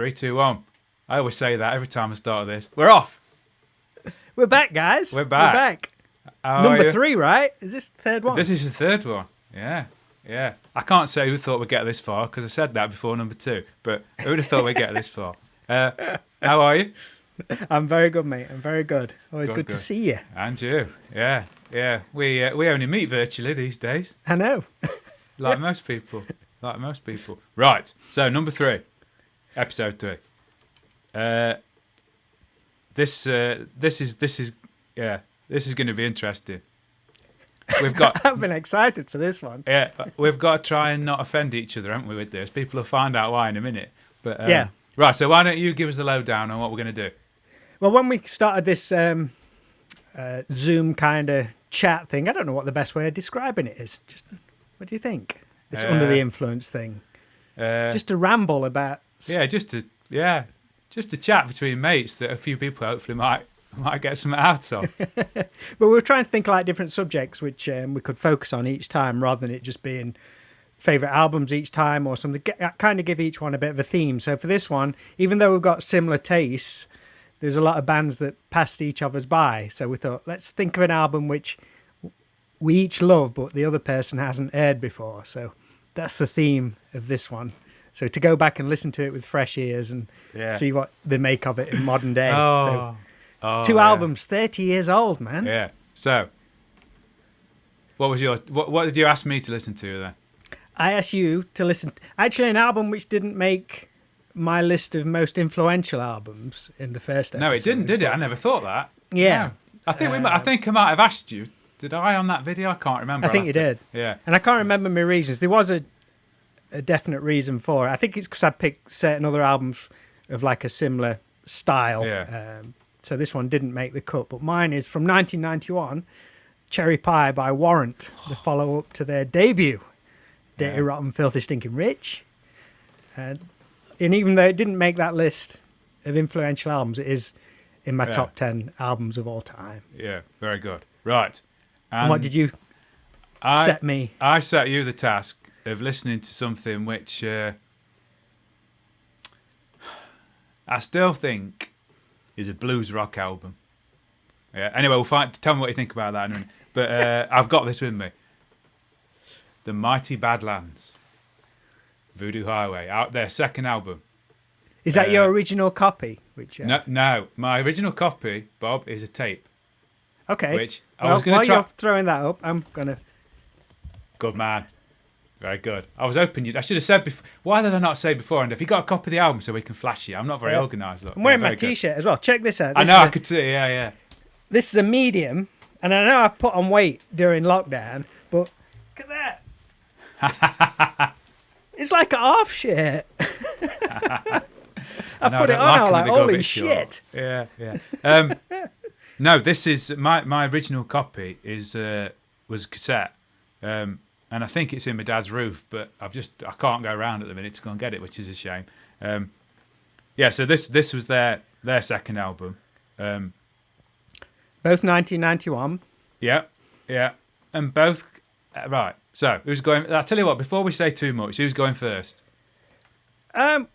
3, 2, 1. I always say that every time I start this. We're off. We're back, guys. We're back. Number 3, right? Is this the third one? This is the third one. Yeah. I can't say who thought we'd get this far because I said that before number 2. But who would have thought we'd get this far? How are you? I'm very good, mate. I'm very good. Always good to see you. And you. Yeah. We only meet virtually these days. I know. Like most people. Right. So number 3, episode 3. This is going to be interesting. We've got. I've been excited for this one. Yeah, we've got to try and not offend each other, haven't we? With this, people will find out why in a minute. But yeah. Right. So why don't you give us the lowdown on what we're going to do? Well, when we started this Zoom kind of chat thing, I don't know what the best way of describing it is. Just what do you think? This under the influence thing. Just a ramble about. Yeah, just a chat between mates that a few people hopefully might get something out of. But we were trying to think like different subjects which we could focus on each time rather than it just being favourite albums each time or something. Kind of give each one a bit of a theme. So for this one, even though we've got similar tastes, there's a lot of bands that passed each other's by. So we thought, let's think of an album which we each love but the other person hasn't heard before. So that's the theme of this one. So to go back and listen to it with fresh ears and see what they make of it in modern day. Two albums, 30 years old, man. Yeah. So, what did you ask me to listen to then? I asked you to listen. Actually, an album which didn't make my list of most influential albums in the first episode. No, it didn't, did it? I never thought that. Yeah. No. I think I might have asked you. Did I on that video? I can't remember. I think you did. Yeah. And I can't remember my reasons. There was a definite reason for it. I think it's because I picked certain other albums of like a similar style. Yeah. So this one didn't make the cut. But mine is from 1991, Cherry Pie by Warrant, the follow-up to their debut, Dirty Rotten Filthy Stinking Rich. And even though it didn't make that list of influential albums, it is in my top 10 albums of all time. Yeah, very good. Right. And what did you set me? I set you the task of listening to something which I still think is a blues rock album. Yeah. Anyway, we'll find. Tell me what you think about that in a minute. But I've got this with me. The Mighty Badlands, Voodoo Highway, out their second album. Is that your original copy? No, my original copy, Bob, is a tape. Okay. Which I was going to while try. You're throwing that up, I'm gonna. Good man. Very good. I was hoping I should have said before. Why did I not say beforehand? Have you got a copy of the album so we can flash you? I'm not very organised. I'm wearing my T-shirt as well. Check this out. I know. I could see. Yeah. This is a medium, and I know I've put on weight during lockdown, but look at that. It's like a half shirt. I put it on. I'm like, holy shit. Yeah. No, this is my original copy was cassette. And I think it's in my dad's roof, but I can't go around at the minute to go and get it, which is a shame. So this was their second album. Both 1991. Yeah, and both right. So who's going? I'll tell you what. Before we say too much, who's going first? Well,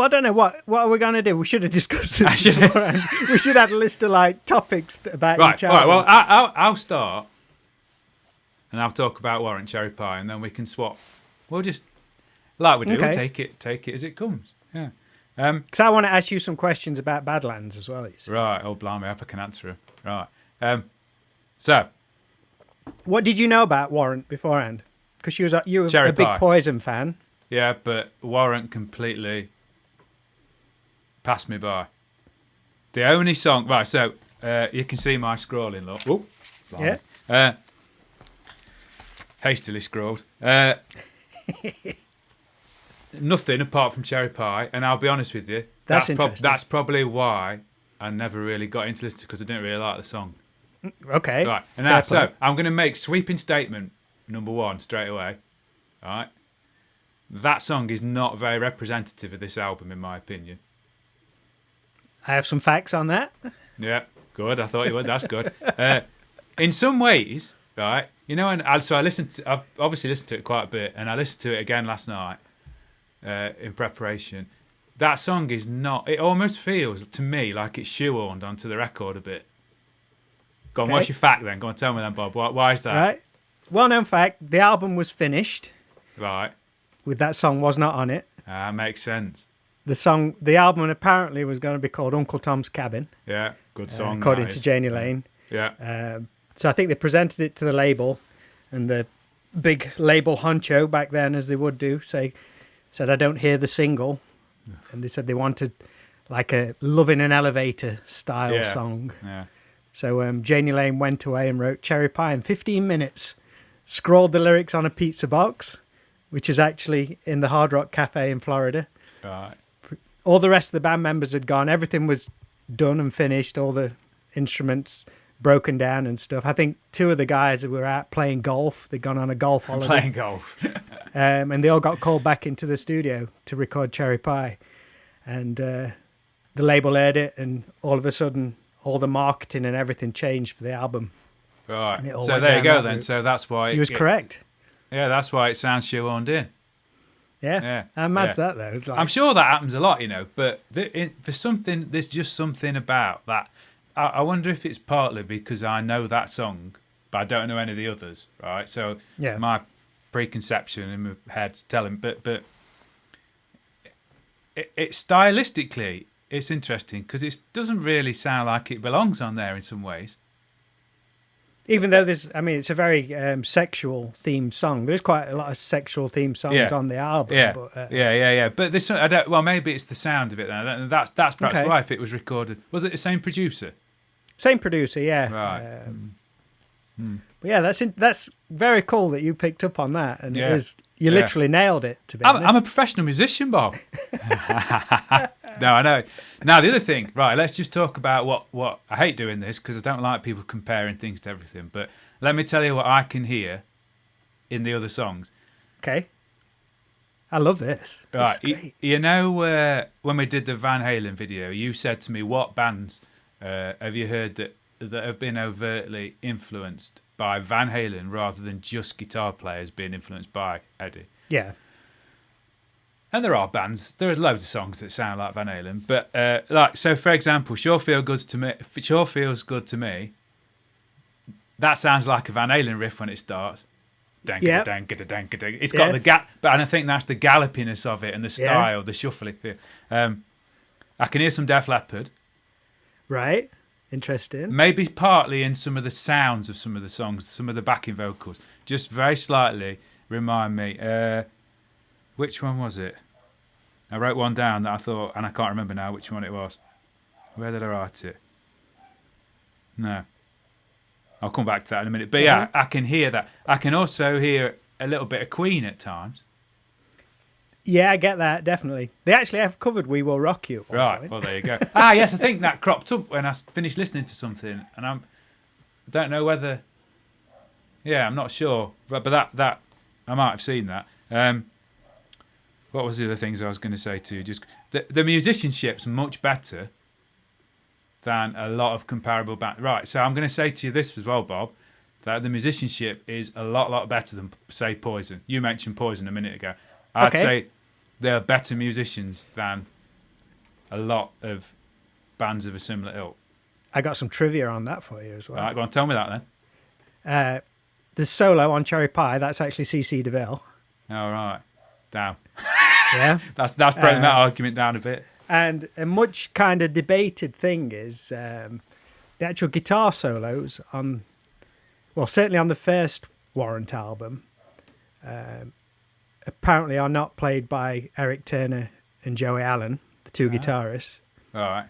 I don't know what are we going to do. We should have discussed this beforehand. We should have a list of like topics about each album. Right. Well, I'll start. And I'll talk about Warrant Cherry Pie, and then we can swap. We'll just, like we do, we'll take it as it comes. Yeah. Because I want to ask you some questions about Badlands as well. You see. Right. Oh, blimey, I hope I can answer them. Right. So. What did you know about Warrant beforehand? Because you were Cherry a big Pie. Poison fan. Yeah, but Warrant completely passed me by. The only song... Right, so you can see my scrolling, look. Oh, blimey. Yeah. Hastily scrolled. Nothing apart from Cherry Pie, and I'll be honest with you, that's interesting. That's probably why I never really got into listening because I didn't really like the song. Okay. Right, and now, so I'm going to make sweeping statement number 1 straight away. All right, that song is not very representative of this album, in my opinion. I have some facts on that. Yeah, good. I thought you would. That's good. In some ways, right. You know, I've obviously listened to it quite a bit, and I listened to it again last night in preparation. that song is not. It almost feels to me like it's shoehorned onto the record a bit. Go on, Okay. what's your fact then? Go on, tell me then, Bob. Why is that? Right. Well-known fact: the album was finished Right. with that song was not on it. Makes sense. The album apparently was going to be called Uncle Tom's Cabin, Yeah, good song. according that to is. Janie Lane. Yeah. So I think they presented it to the label, and the big label honcho back then, as they would do, said, "I don't hear the single," and they said they wanted like a "Love in an Elevator" style song. Yeah. So Janie Lane went away and wrote Cherry Pie in 15 minutes, scrawled the lyrics on a pizza box, which is actually in the Hard Rock Cafe in Florida. Right. All the rest of the band members had gone. Everything was done and finished. All the instruments broken down and stuff. I think two of the guys were out playing golf. They'd gone on a golf holiday. Playing golf. And they all got called back into the studio to record Cherry Pie. And the label aired it, and all of a sudden, all the marketing and everything changed for the album. Right. And it all So went there you down go that then. route. So that's why He was correct. Yeah, that's why it sounds shoehorned in. Yeah. How mad's Yeah. that, though? It's like, I'm sure that happens a lot, but for something, there's just something about that. I wonder if it's partly because I know that song, but I don't know any of the others, right? So Yeah. my preconception in my head's telling, but it stylistically, it's interesting because it doesn't really sound like it belongs on there in some ways. Even though it's a very sexual themed song. There's quite a lot of sexual themed songs on the album. Yeah, But, yeah. But this, I don't. Well, maybe it's the sound of it. Then I don't know. That's perhaps Okay. why. If it was recorded, was it the same producer? Same producer, yeah. Right. But yeah, that's very cool that you picked up on that, and Yeah. it is you Yeah. literally nailed it. To be I'm honest, a professional musician, Bob. No, I know. Now the other thing, right? Let's just talk about what I hate doing this because I don't like people comparing things to everything. But let me tell you what I can hear in the other songs. okay. I love this. Right, It's great. you know when we did the Van Halen video, you said to me, "What bands have you heard that have been overtly influenced by Van Halen rather than just guitar players being influenced by Eddie?" Yeah, And there are bands. There are loads of songs that sound like Van Halen, but so for example, "Sure Feels Good to Me." That sounds like a Van Halen riff when it starts. Yep. It's got the gap, and I think that's the gallopiness of it and the style, the shuffling. I can hear some Def Leppard, right. Interesting. maybe partly in some of the sounds of some of the songs, some of the backing vocals, just very slightly remind me. Which one was it? I wrote one down that I thought, and I can't remember now which one it was. Where did I write it? No. I'll come back to that in a minute. But yeah, I can hear that. I can also hear a little bit of Queen at times. Yeah, I get that definitely. They actually have covered "We Will Rock You." at one Right, point. well, there you go. Yes, I think that cropped up when I finished listening to something, and I don't know whether... Yeah, I'm not sure. But that I might have seen that. What was the other things I was going to say to you? Just the musicianship's much better than a lot of comparable bands. Right, so I'm going to say to you this as well, Bob, that the musicianship is a lot better than, say, Poison. You mentioned Poison a minute ago. I'd say they're better musicians than a lot of bands of a similar ilk. I got some trivia on that for you as well. Right, go on, tell me that then. The solo on "Cherry Pie" that's actually CC DeVille. All right. Damn. Yeah. That's breaking that argument down a bit. And a much kind of debated thing is the actual guitar solos on, well, certainly on the first Warrant album, apparently are not played by Eric Turner and Joey Allen, the two guitarists. All right.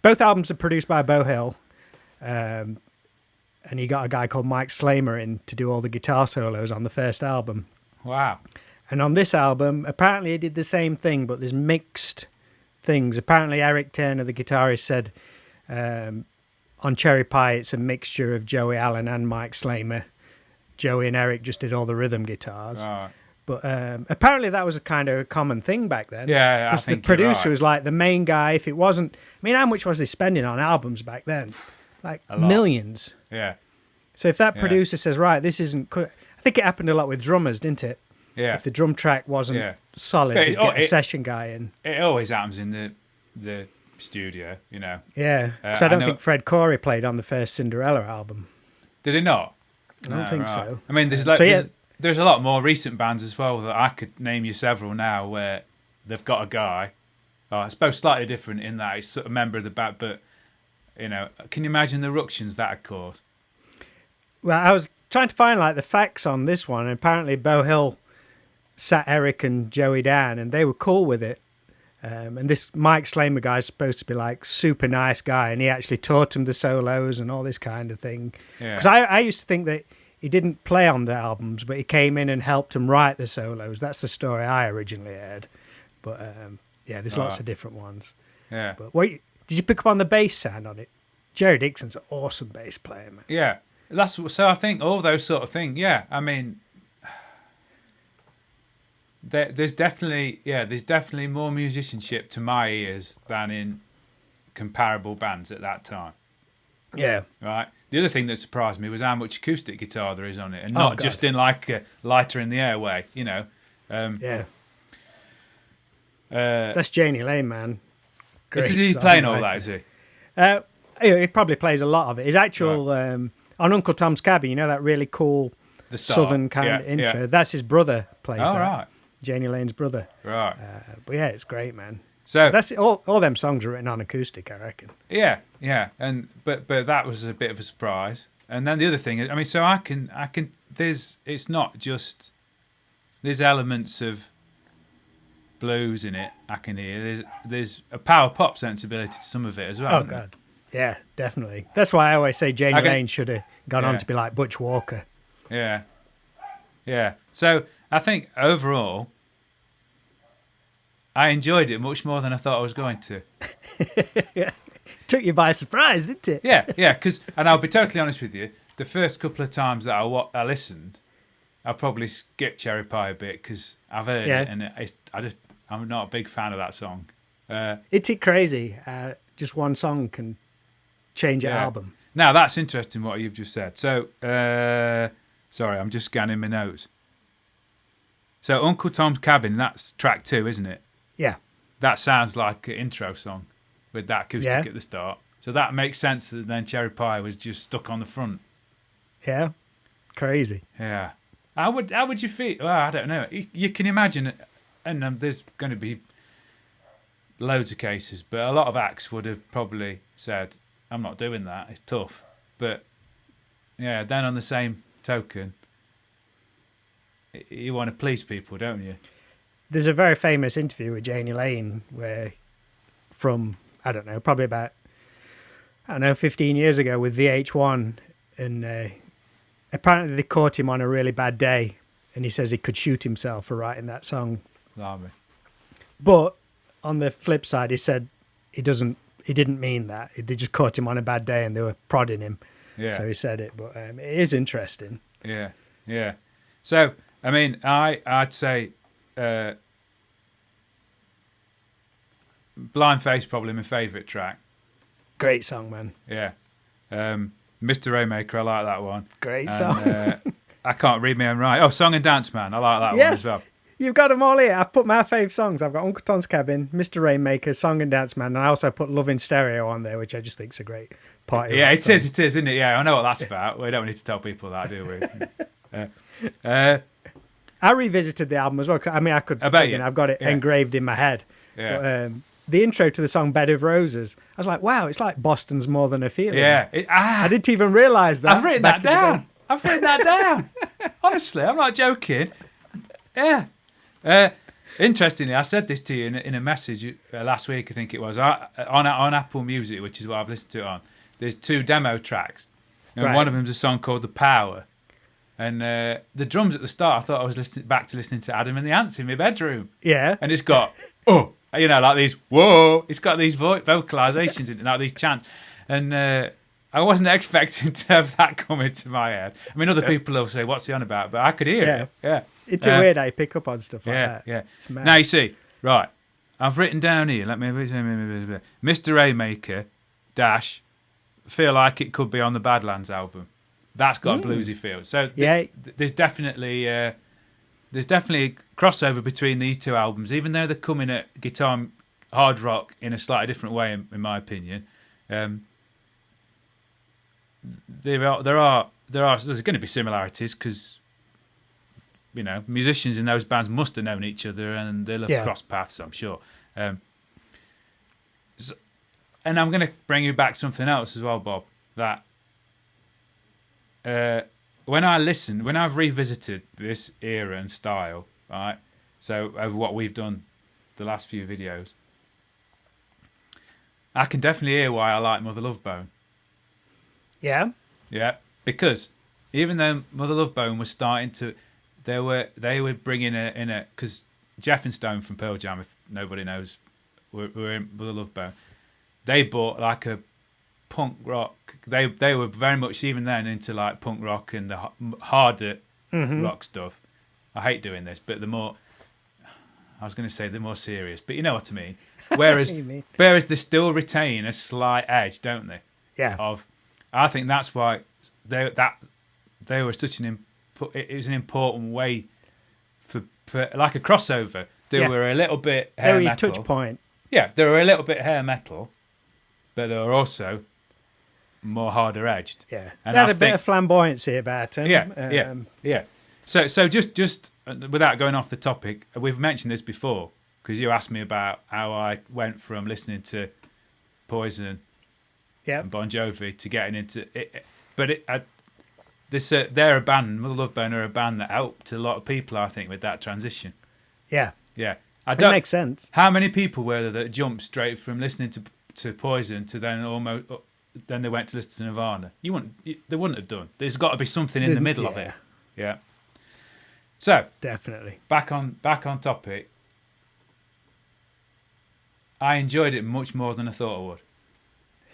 Both albums are produced by Bo Hill, and he got a guy called Mike Slamer in to do all the guitar solos on the first album. Wow. And on this album, apparently he did the same thing, but there's mixed things. Apparently Eric Turner, the guitarist, said on "Cherry Pie" it's a mixture of Joey Allen and Mike Slamer. Joey and Eric just did all the rhythm guitars. Right. But apparently that was a kind of a common thing back then. Yeah, I because the think you're producer right. was like the main guy. If it wasn't, I mean, how much was he spending on albums back then? Like A lot. millions. Yeah. So if that Yeah. producer says, right, this isn't, I think it happened a lot with drummers, didn't it? Yeah. If the drum track wasn't solid, they'd get a session guy in. It always happens in the studio, you know. Yeah, because I don't think Fred Corey played on the first Cinderella album. Did he not? I don't think so. I mean, there's there's a lot more recent bands as well that I could name you several now where they've got a guy. I suppose slightly different in that he's a member of the band, but you know, can you imagine the ructions that would cause? Well, I was trying to find like the facts on this one, and apparently Beau Hill sat Eric and Joey down, and they were cool with it. And this Mike Slamer guy is supposed to be like super nice guy, and he actually taught him the solos and all this kind of thing. Because I used to think that he didn't play on the albums, but he came in and helped him write the solos. That's the story I originally heard. But there's lots of different ones. Yeah. But did you pick up on the bass sound on it? Jerry Dixon's an awesome bass player, man. Yeah. So I think all those sort of things. Yeah. I mean, there's definitely more musicianship to my ears than in comparable bands at that time. Yeah. Right. The other thing that surprised me was how much acoustic guitar there is on it, and not just in like a lighter in the air way, you know. That's Janie Lane, man. Is he playing all that? Is he? He probably plays a lot of it. His actual on Uncle Tom's Cabin, you know that really cool southern kind of intro. Yeah. That's his brother plays that. Right. Janie Lane's brother. Right. But yeah, it's great, man. So that's all them songs are written on acoustic, I reckon. Yeah. And but that was a bit of a surprise. And then the other thing, I mean, so I can it's not just there's elements of blues in it. I can hear there's a power pop sensibility to some of it as well. Oh God, yeah, definitely. That's why I always say Janie Lane should have gone on to be like Butch Walker. Yeah. So I think overall, I enjoyed it much more than I thought I was going to. Took you by surprise, didn't it? Yeah. And I'll be totally honest with you. The first couple of times that I listened, I probably skipped Cherry Pie a bit because I've heard it, and I'm not a big fan of that song. It's crazy. Just one song can change an album. Now that's interesting what you've just said. So, sorry, I'm just scanning my notes. So Uncle Tom's Cabin, that's track 2, isn't it? Yeah. That sounds like an intro song with that acoustic at the start. So that makes sense that then Cherry Pie was just stuck on the front. Yeah. Crazy. Yeah. How would you feel? Well, I don't know. You can imagine it, and there's going to be loads of cases, but a lot of acts would have probably said, I'm not doing that. It's tough. But, yeah, then on the same token, you want to please people, don't you? There's a very famous interview with Janie Lane where from, I don't know, probably about, 15 years ago with VH1, and apparently they caught him on a really bad day, and he says he could shoot himself for writing that song. Blimey. But on the flip side, he said he didn't mean that. They just caught him on a bad day and they were prodding him. Yeah. So he said it, but it is interesting. Yeah. So, I mean, I'd say Blind Faith probably my favourite track. Great song, man. Yeah. Mr. Rainmaker, I like that one. Great song. I Can't Read My Own Right. Oh, Song and Dance Man, I like that one as well. You've got them all here. I've put my fave songs. I've got Uncle Tom's Cabin, Mr. Rainmaker, Song and Dance Man, and I also put Love in Stereo on there, which I just think is a great party. Yeah, it is, isn't it? Yeah, I know what that's about. We don't need to tell people that, do we? I revisited the album as well. I mean, I've got it engraved in my head. Yeah. But, the intro to the song Bed of Roses, I was like, wow, it's like Boston's More Than a Feeling. Yeah. I didn't even realise that. I've written that down. Honestly, I'm not joking. Yeah. Interestingly, I said this to you in a message last week, I think it was, on Apple Music, which is what I've listened to it on. There's 2 demo tracks, and one of them's a song called The Power. And the drums at the start, I thought I was listening to Adam and the Ants in my bedroom. Yeah. And it's got, like these, whoa, it's got these vocalizations in it, like these chants. And I wasn't expecting to have that come into my head. I mean, other people will say, what's he on about? But I could hear it. Yeah. It's a weird how you pick up on stuff like that. Yeah. It's mad. Now, you see, right, I've written down here, Mr. Rainmaker, feel like it could be on the Badlands album. That's got a bluesy feel. So there's definitely there's definitely a crossover between these two albums, even though they're coming at guitar hard rock in a slightly different way, in my opinion. There's going to be similarities because musicians in those bands must have known each other and they'll have crossed paths, I'm sure. And I'm going to bring you back something else as well, Bob. That when I've revisited this era and style, right? So over what we've done the last few videos, I can definitely hear why I like Mother Love Bone. Yeah. Yeah, because even though Mother Love Bone was starting to, they were bringing in a because Jeff and Stone from Pearl Jam, if nobody knows, were in Mother Love Bone. They brought like a punk rock. They were very much even then into like punk rock and the harder rock stuff. I hate doing this, but the more serious, but you know what I mean. Whereas they still retain a slight edge, don't they? Yeah. I think that's why they were such it was an important way for like a crossover. They were a little bit hair metal. Touch point. Yeah, they were a little bit hair metal, but they were also more harder edged. Yeah, and they had a bit of flamboyancy about them. Yeah. So just without going off the topic, we've mentioned this before because you asked me about how I went from listening to Poison and Bon Jovi to getting into it. But they're a band, Mother Love Bone are a band that helped a lot of people, I think, with that transition. Yeah. It makes sense. How many people were there that jumped straight from listening to Poison to then they went to listen to Nirvana? They wouldn't have done. There's got to be something in the middle of it. Yeah. So definitely back on topic. I enjoyed it much more than I thought I would.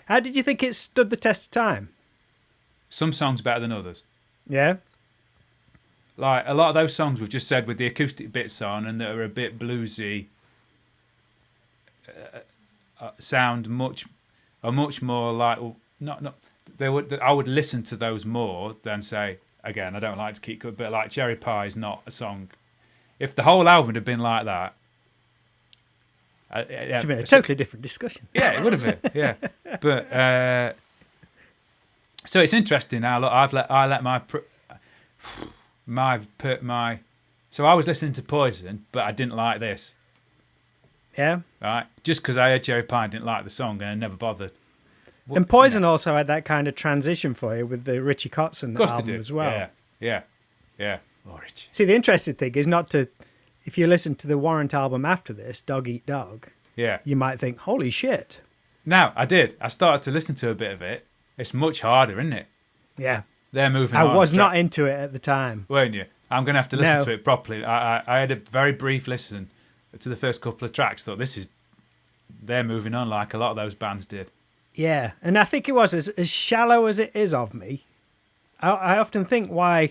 How did you think it stood the test of time? Some songs better than others. Yeah. Like a lot of those songs we've just said with the acoustic bits on and that are a bit bluesy, sound much more like I would listen to those more than say, again, I don't like to keep, but like Cherry Pie is not a song. If the whole album had been like that, it's been a totally different discussion. Yeah, it would have been. Yeah, but so it's interesting now. Look, I let my so I was listening to Poison, but I didn't like this. Yeah. Right, just because I heard Cherry Pie, I didn't like the song, and I never bothered. And Poison also had that kind of transition for you with the Richie Kotzen album as well. Yeah. Oh, Richie. See, the interesting thing is if you listen to the Warrant album after this, Dog Eat Dog, you might think, holy shit. Now, I did. I started to listen to a bit of it. It's much harder, isn't it? Yeah. They're moving on. I was not into it at the time. Weren't you? I'm going to have to listen to it properly. I had a very brief listen to the first couple of tracks. Thought they're moving on like a lot of those bands did. Yeah, and I think it was as shallow as it is of me. I often think why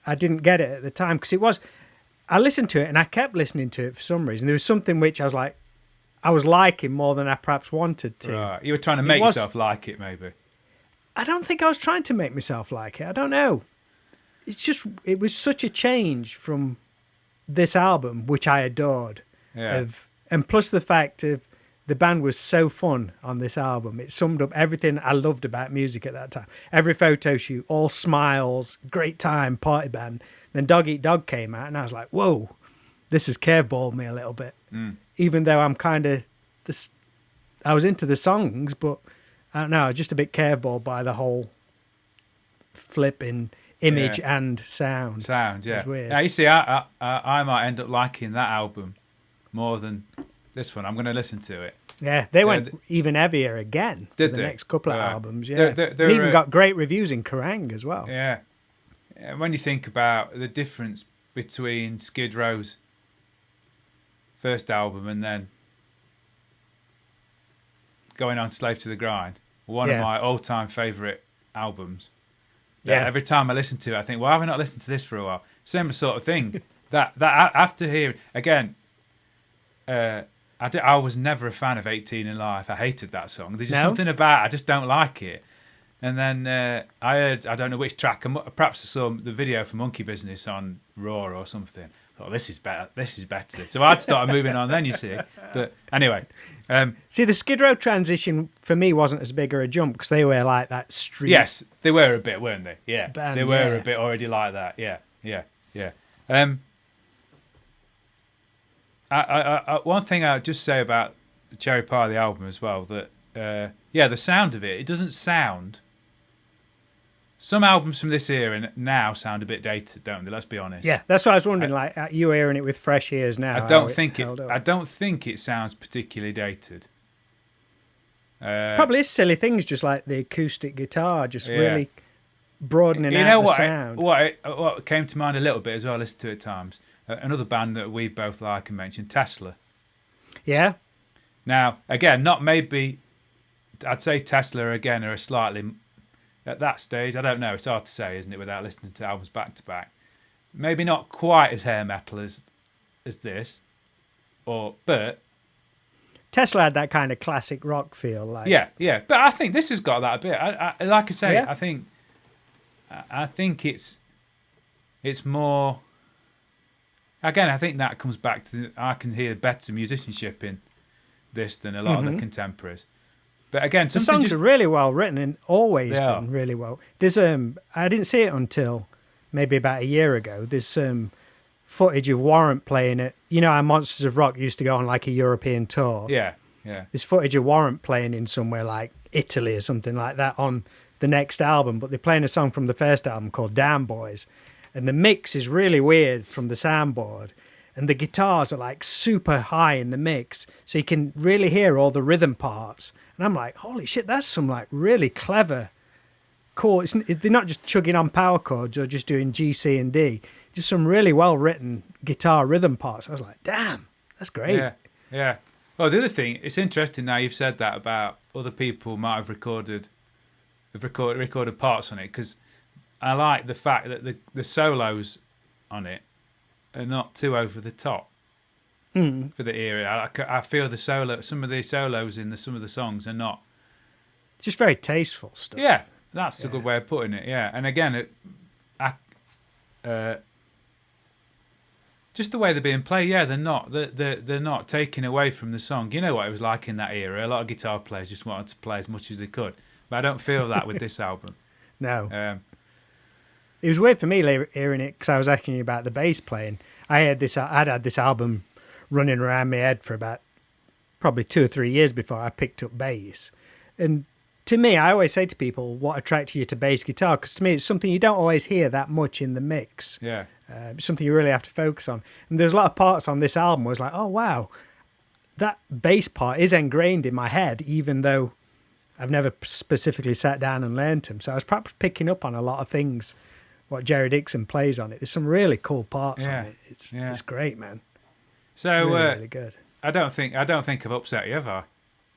I didn't get it at the time, because I listened to it and I kept listening to it for some reason. There was something which I was liking more than I perhaps wanted to. Right, you were trying to make yourself like it, maybe. I don't think I was trying to make myself like it. I don't know. It was such a change from this album, which I adored. Yeah. And plus the fact of the band was so fun on this album. It summed up everything I loved about music at that time. Every photo shoot, all smiles, great time, party band. Then Dog Eat Dog came out and I was like, whoa, this has curveballed me a little bit. Even though I'm I was into the songs, but I don't know, I was just a bit curveballed by the whole flip in image and sound. Sound, yeah. It was weird. Now, you see, I might end up liking that album more than this one. I'm going to listen to it. Yeah, they went even heavier again for the next couple of albums. Yeah, they even got great reviews in Kerrang as well. Yeah. When you think about the difference between Skid Row's first album and then going on Slave to the Grind, one of my all-time favourite albums. Every time I listen to it, I think, why have I not listened to this for a while? Same sort of thing. that after hearing again, I was never a fan of 18 in Life. I hated that song. There's just something about it, I just don't like it. And then I heard, I don't know which track, perhaps I saw the video for Monkey Business on Raw or something. thought, this is better. This is better. So I'd started moving on then, you see. But anyway. See, the Skid Row transition for me wasn't as big a jump because they were like that street. Yes, they were a bit, weren't they? Yeah, band, they were a bit already like that. Yeah. One thing I'd just say about Cherry Pie, the album as well, that the sound of it doesn't sound. Some albums from this era now sound a bit dated, don't they? Let's be honest. Yeah, that's what I was wondering. Like you hearing it with fresh ears now. I don't think it sounds particularly dated. Probably is silly things, just like the acoustic guitar, just really broadening out the sound. What came to mind a little bit as well, I listened to it at times. Another band that we both like and mentioned, Tesla. Yeah. Now, again, not maybe. I'd say Tesla again are a slightly. At that stage, I don't know. It's hard to say, isn't it, without listening to albums back to back. Maybe not quite as hair metal as this, but Tesla had that kind of classic rock feel, like yeah. But I think this has got that a bit. Like I say, I think it's more. Again, I think that comes back to I can hear better musicianship in this than a lot of the contemporaries. But again, the songs are really well written and always been really well. There's I didn't see it until maybe about a year ago. There's footage of Warrant playing it. You know how Monsters of Rock used to go on like a European tour? Yeah. There's footage of Warrant playing in somewhere like Italy or something like that on the next album, but they're playing a song from the first album called Down Boys. And the mix is really weird from the soundboard. And the guitars are like super high in the mix. So you can really hear all the rhythm parts. And I'm like, holy shit, that's some like really clever, cool. They're not just chugging on power chords or just doing G, C, and D. Just some really well written guitar rhythm parts. I was like, damn, that's great. Yeah. Well, the other thing, it's interesting now you've said that about other people might have recorded parts on it, because I like the fact that the solos on it are not too over the top. For the era, I feel some of the solos in some of the songs are not. It's just very tasteful stuff. Yeah, that's a good way of putting it. Yeah, and again, just the way they're being played. Yeah, they're not taking away from the song. You know what it was like in that era. A lot of guitar players just wanted to play as much as they could, but I don't feel that with this album. No. It was weird for me hearing it because I was asking you about the bass playing. I'd had this album running around my head for about probably 2 or 3 years before I picked up bass. And to me, I always say to people, what attracted you to bass guitar? Because to me, it's something you don't always hear that much in the mix. Yeah. It's something you really have to focus on. And there's a lot of parts on this album where it's like, oh, wow, that bass part is ingrained in my head, even though I've never specifically sat down and learned them. So I was perhaps picking up on a lot of things, what Jerry Dixon plays on it. There's some really cool parts on it. It's great, man. So really good. I don't think I've upset you, have I?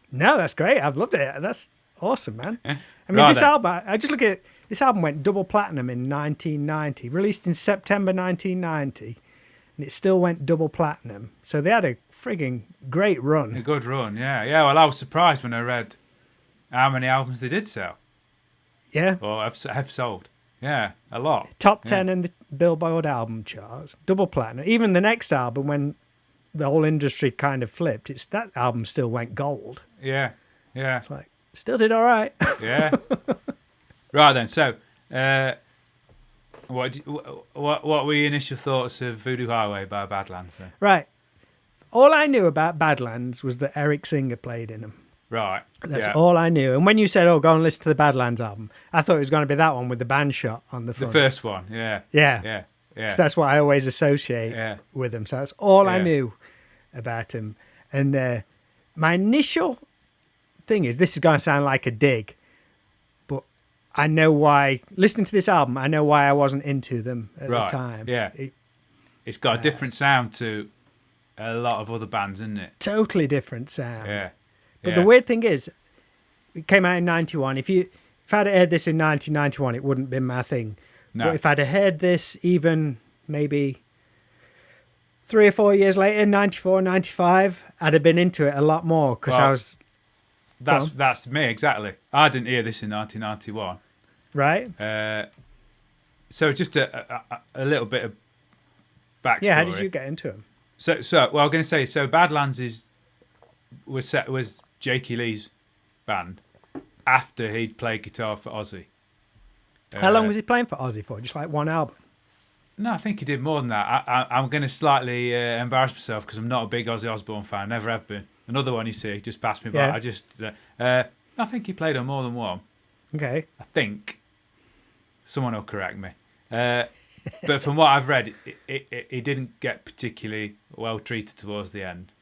No, that's great. I've loved it. That's awesome, man. I mean, this album. I just look at this album went double platinum in 1990, released in September 1990, and it still went double platinum. So they had a frigging great run. A good run, yeah. Well, I was surprised when I read how many albums they did sell. Yeah. Or have sold. Yeah, a lot. Top 10 in the Billboard album charts, double platinum. Even the next album, when the whole industry kind of flipped, that album still went gold. Yeah. It's like, still did all right. Yeah. Right then, so what were your initial thoughts of Voodoo Highway by Badlands then? Right. All I knew about Badlands was that Eric Singer played in them. Right. That's all I knew. And when you said, go and listen to the Badlands album, I thought it was going to be that one with the band shot on the front. The first one, yeah. Yeah. So that's what I always associate with them. So that's all I knew about him. And my initial thing is, this is going to sound like a dig, but I know why, listening to this album, I know why I wasn't into them at the time. Yeah. It's got a different sound to a lot of other bands, isn't it? Totally different sound. Yeah. But the weird thing is, it came out in 91. If I'd heard this in 1991, it wouldn't have been my thing. No. But if I'd heard this even maybe 3 or 4 years later, 94, 95, I'd have been into it a lot more because I was... That's me, exactly. I didn't hear this in 1991. Right. So just a little bit of backstory. Yeah, how did you get into him? So well, I'm going to say, so Badlands was Jakey Lee's band after he'd played guitar for Ozzy. How long was he playing for Ozzy for? Just like one album? No, I think he did more than that. I'm going to slightly embarrass myself because I'm not a big Ozzy Osbourne fan. Never have been. Another one, you see, just passed me by. Yeah. I think he played on more than one. Okay. I think. Someone will correct me. But from what I've read, he didn't get particularly well treated towards the end.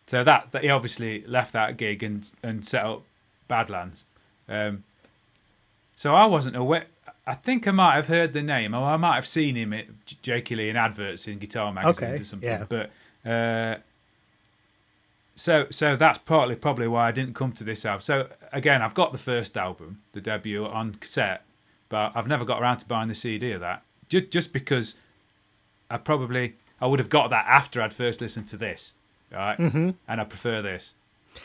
So that he obviously left that gig and set up Badlands. So I wasn't aware. I think I might have heard the name, or I might have seen him at Jakey Lee in adverts in guitar magazines or something. Yeah. But so that's partly probably why I didn't come to this album. So again, I've got the first album, the debut, on cassette, but I've never got around to buying the CD of that. Just because I would have got that after I'd first listened to this, right? Mm-hmm. And I prefer this.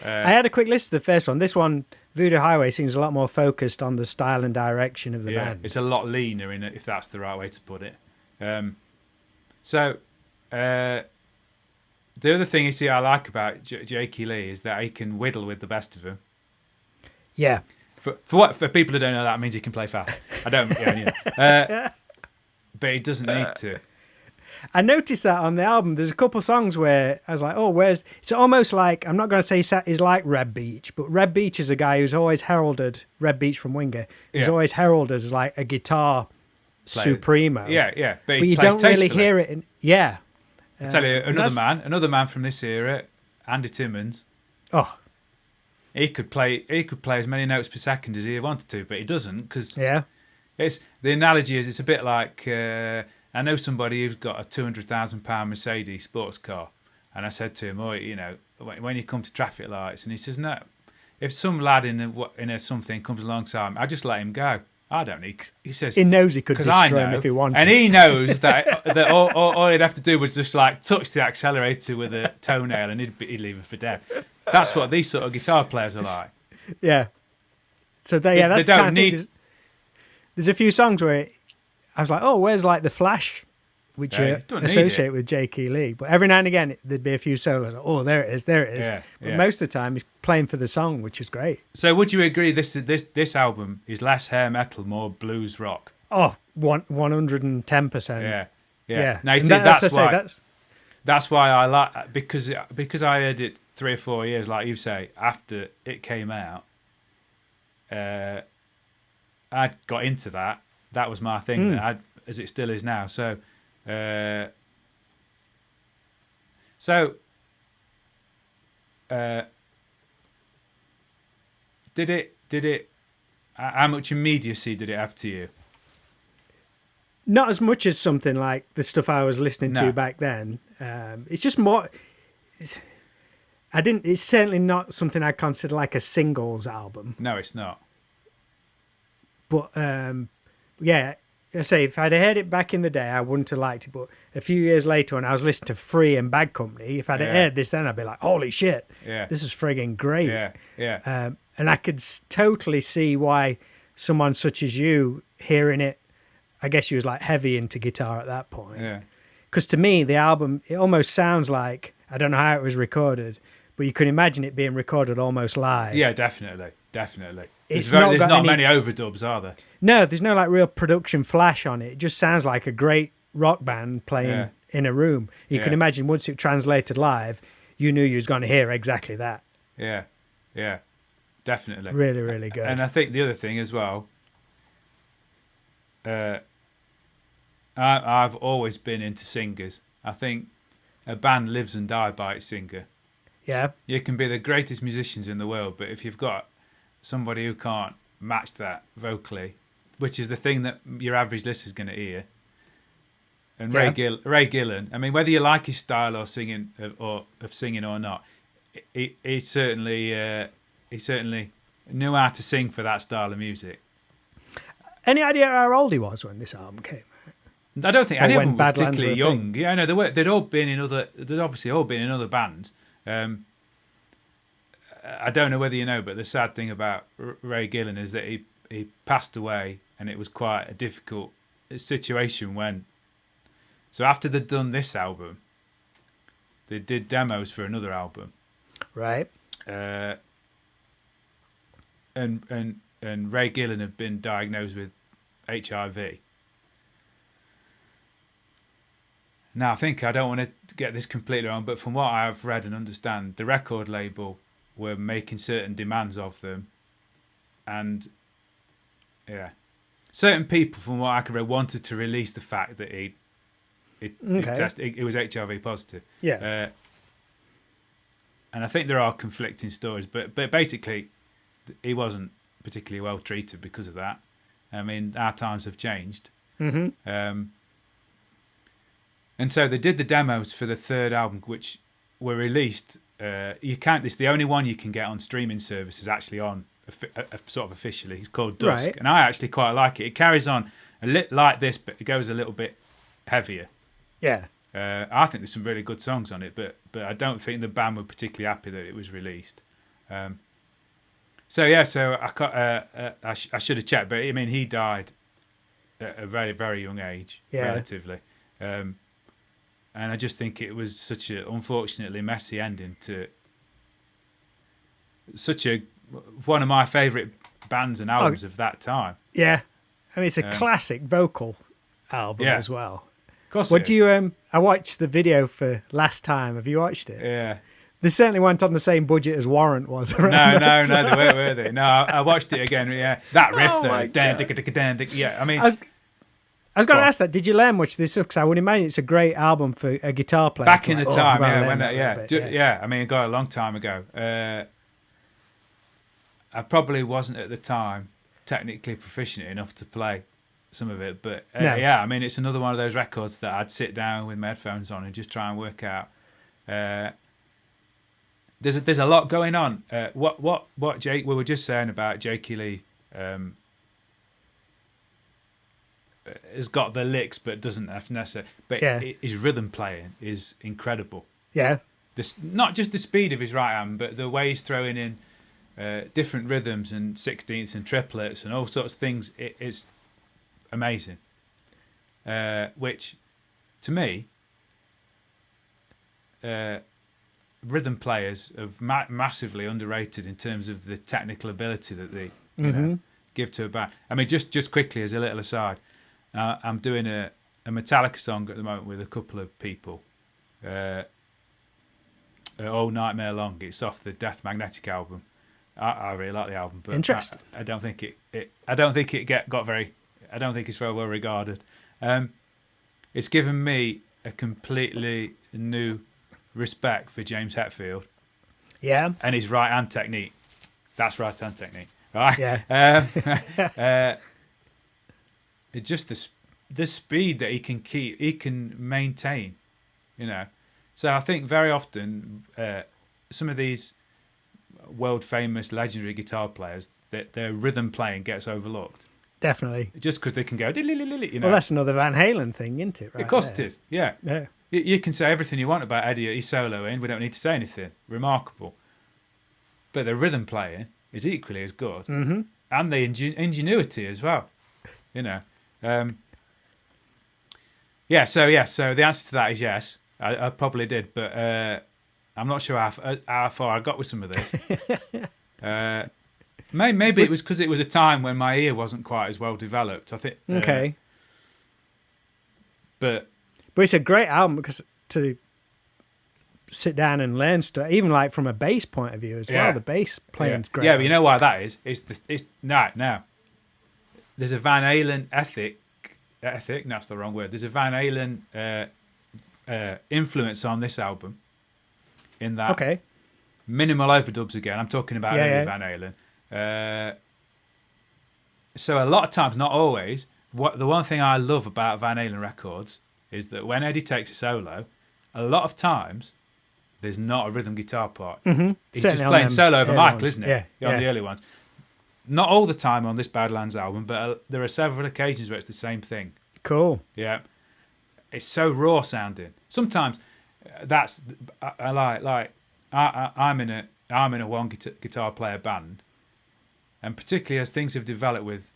I had a quick listen to the first one. This one, Voodoo Highway, seems a lot more focused on the style and direction of the band. It's a lot leaner in it, if that's the right way to put it. The other thing you see I like about Jakey Lee is that he can whittle with the best of them. Yeah. For people who don't know, that means he can play fast. I don't. But he doesn't need to. I noticed that on the album. There's a couple of songs where I was like, "Oh, where's?" It's almost like, I'm not going to say he's like Red Beach, but Red Beach is a guy who's always heralded, Red Beach from Winger, who's always heralded as like a guitar supremo. Yeah. But you don't really hear it. I tell you, another man from this era, Andy Timmons. Oh, he could play as many notes per second as he wanted to, but he doesn't because it's the analogy is it's a bit like. I know somebody who's got a £200,000 Mercedes sports car, and I said to him, when you come to traffic lights, and he says, no, if some lad in a something comes alongside him, I just let him go. I don't need. He says he knows he could destroy him if he wanted, and he knows that all he'd have to do was just like touch the accelerator with a toenail, and he'd leave him for dead. That's what these sort of guitar players are like. Yeah. So that's the kind of thing. There's a few songs where I was like, oh, where's like the flash, which you associate with Jakey Lee. But every now and again, there'd be a few solos. Like, oh, there it is. Yeah, but most of the time, he's playing for the song, which is great. So would you agree this album is less hair metal, more blues rock? Oh, 110%. Yeah. Now, you see, that's why I like, because I heard it 3 or 4 years, like you say, after it came out, I got into that. That was my thing, as it still is now. So, did it? How much immediacy did it have to you? Not as much as something like the stuff I was listening to back then. It's just more. It's certainly not something I consider like a singles album. No, it's not. But yeah, I say if I'd heard it back in the day, I wouldn't have liked it. But a few years later, when I was listening to Free and Bad Company, if I'd heard this then, I'd be like, "Holy shit, this is friggin' great!" Yeah. And I could totally see why someone such as you hearing it. I guess you was like heavy into guitar at that point. Yeah. Because to me, the album, it almost sounds like, I don't know how it was recorded, but you can imagine it being recorded almost live. Yeah, definitely. There's not many overdubs, are there? No, there's no like real production flash on it. It just sounds like a great rock band playing in a room. You can imagine once it translated live, you knew you was going to hear exactly that. Yeah, definitely. Really, really good. And I think the other thing as well, I've always been into singers. I think a band lives and dies by its singer. Yeah. You can be the greatest musicians in the world, but if you've got somebody who can't match that vocally, which is the thing that your average listener's going to hear. And Ray Gillan, I mean, whether you like his style or singing or not, he certainly knew how to sing for that style of music. Any idea how old he was when this album came out? I don't think any of them were Badlands particularly young. Yeah, no, they'd obviously all been in other bands. I don't know whether you know, but the sad thing about Ray Gillan is that he passed away, and it was quite a difficult situation when, so after they'd done this album, they did demos for another album, Right. and Ray Gillen had been diagnosed with HIV. Now, I don't want to get this completely wrong, but from what I've read and understand, the record label were making certain demands of them, and certain people, from what I could read, wanted to release the fact that it was HIV positive. Yeah. And I think there are conflicting stories, but basically, he wasn't particularly well treated because of that. I mean, our times have changed. Mm-hmm. And so they did the demos for the third album, which were released. It's the only one you can get on streaming services actually on sort of officially. It's called Dusk, Right. and I actually quite like it. It carries on a little like this, but it goes a little bit heavier. Yeah. I think there's some really good songs on it, but I don't think the band were particularly happy that it was released. So I should have checked, but I mean, he died at a very, very young age, relatively. And I just think it was such an unfortunately messy ending to one of my favourite bands and albums of that time. Yeah. I mean, it's a classic vocal album as well. Of course. What do you? I watched the video for Last Time. Have you watched it? Yeah. They certainly weren't on the same budget as Warrant was. No, they weren't, were they? No, I watched it again. Yeah, that riff though. Yeah, I mean, I was going to ask that. Did you learn much of this stuff? Because I would imagine it's a great album for a guitar player. Back in the time, yeah. I mean, it got a long time ago. I probably wasn't at the time technically proficient enough to play some of it, but I mean, it's another one of those records that I'd sit down with my headphones on and just try and work out. There's a lot going on. What Jake, we were just saying about Jakey Lee has got the licks but doesn't have necessarily. But his rhythm playing is incredible. Yeah. Not just the speed of his right hand, but the way he's throwing in different rhythms and sixteenths and triplets and all sorts of things. It's amazing. Which, to me, rhythm players are massively underrated in terms of the technical ability that they give to a band. I mean, just quickly as a little aside, I'm doing a Metallica song at the moment with a couple of people. All Nightmare Long. It's off the Death Magnetic album. I really like the album, but interesting. I don't think it's very well regarded. It's given me a completely new respect for James Hetfield. Yeah. And his right hand technique. That's right hand technique, right? Yeah. It's just the speed that he can maintain, you know. So I think very often some of these world famous legendary guitar players, their rhythm playing gets overlooked. Definitely. Just because they can go, you know. Well, that's another Van Halen thing, isn't it? Right, of course it is, yeah. Yeah. You can say everything you want about Eddie, he's soloing, we don't need to say anything. Remarkable. But the rhythm playing is equally as good. Mm-hmm. And the ingenuity as well, you know. So the answer to that is yes. I probably did, but I'm not sure how far I got with some of this. Maybe it was because it was a time when my ear wasn't quite as well developed, I think. Okay. But it's a great album because to sit down and learn stuff, even like from a bass point of view as well. The bass playing's great. Yeah, but you know why that is? It's now. There's a Van Halen ethic. That's the wrong word. There's a Van Halen influence on this album. In that, minimal overdubs again. I'm talking about early Van Halen. So a lot of times, not always. The one thing I love about Van Halen records is that when Eddie takes a solo, a lot of times there's not a rhythm guitar part. Mm-hmm. He's just playing solo over Michael, isn't it? Yeah, on the early ones. Not all the time on this Badlands album, but there are several occasions where it's the same thing. Cool. Yeah, it's so raw sounding. Sometimes I'm in a one guitar player band, and particularly as things have developed with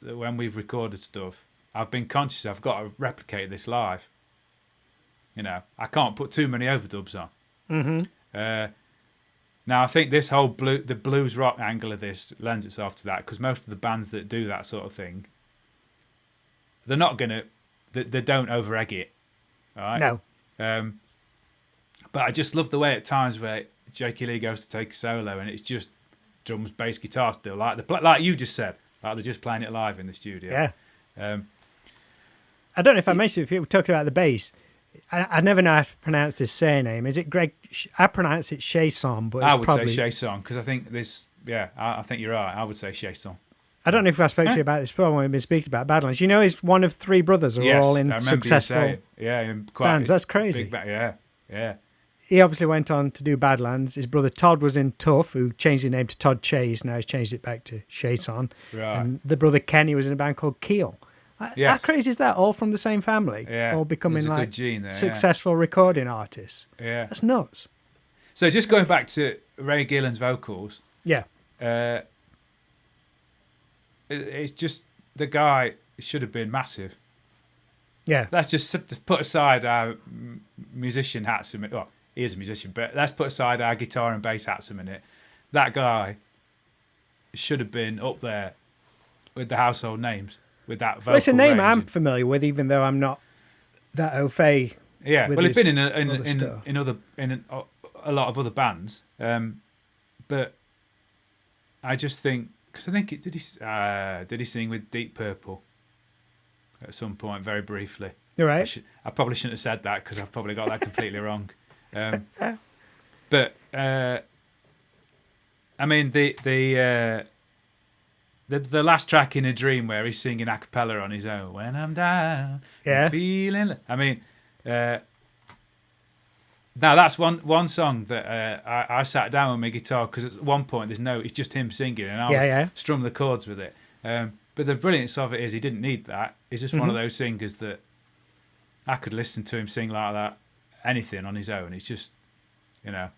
when we've recorded stuff, I've been conscious I've got to replicate this live. You know, I can't put too many overdubs on. Mm-hmm. Now I think this whole the blues rock angle of this lends itself to that, because most of the bands that do that sort of thing, they're not gonna, they don't over egg it, right? No. But I just love the way at times where Jakey Lee goes to take a solo and it's just drums, bass, guitar still, like you just said, like they're just playing it live in the studio. Yeah. I don't know if I mentioned, if you were talking about the bass, I never know how to pronounce this surname. Is it Greg? I pronounce it Chason, but it's I would probably... say Chason, because I think this, I think you're right. I would say Chason. I don't know if I spoke to you about this before when we've been speaking about Badlands. You know, he's one of 3 brothers who are all in successful bands. That's crazy. Yeah. He obviously went on to do Badlands. His brother Todd was in Tough, who changed his name to Todd Chase. Now he's changed it back to Chason. Right. And the brother Kenny was in a band called Keel. How crazy is that? All from the same family. Yeah. All becoming There's a like good gene there, successful recording artists. Yeah. That's nuts. So just going back to Ray Gillen's vocals. Yeah. It's just, the guy should have been massive. Yeah. Let's just put aside our musician hats a minute. Well, he is a musician, but let's put aside our guitar and bass hats a minute. That guy should have been up there with the household names, with that vocal Well, it's a name range. I'm familiar with, even though I'm not that au fait. Yeah, with well, he's been stuff. in a lot of other bands, but I just think, because I think did he sing with Deep Purple at some point very briefly? You're right. I probably shouldn't have said that, because I've probably got that completely wrong. But I mean the last track in A Dream, where he's singing a cappella on his own, when I'm down, I'm feeling. I mean, now that's one song that I sat down with my guitar, because at one point it's just him singing, and I would strum the chords with it. But the brilliance of it is he didn't need that. He's just one of those singers that I could listen to him sing like that, anything on his own. It's just, you know.